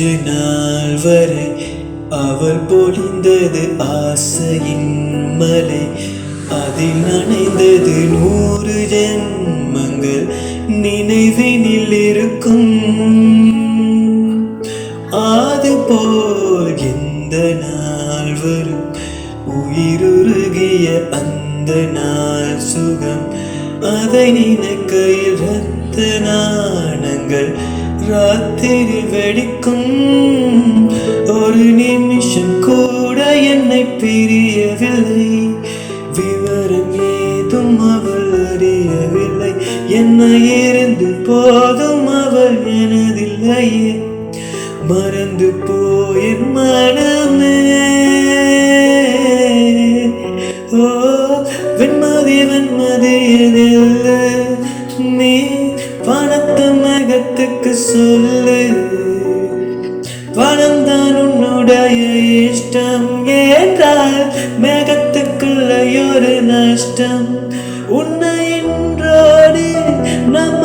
கொஞ்ச நாள் வரை அவள் பொழிந்தது ஆசையின் மலை. அதில் நனைந்தது 100 ஜென்மங்கள் நினைவினில் இருக்கும். அதுபோல் எந்த நாள் வரும் உயிருருகிய அந்த நாள் சுகம். அதை நினைக்கையில் ரத்த நாணங்கள் ராத்திரி வெடிக்கும். ஒரு நிமிஷம் கூட என்னை பிரியவில்லை. விவரம் ஏதும் அவள் அறியவில்லை. என்னை இருந்து போதும் அவள் எனதில்லையே. மறந்து போயின் மனமே. ஓ வெண்மதி வெண்மதி எதில்ல நீ பணத்து மேகத்துக்கு சொல்லு. பணம்தான் உன்னுடைய இஷ்டம் என்றால் மேகத்துக்குள்ள ஒரு நஷ்டம். உன்னை இன்றோடு நம்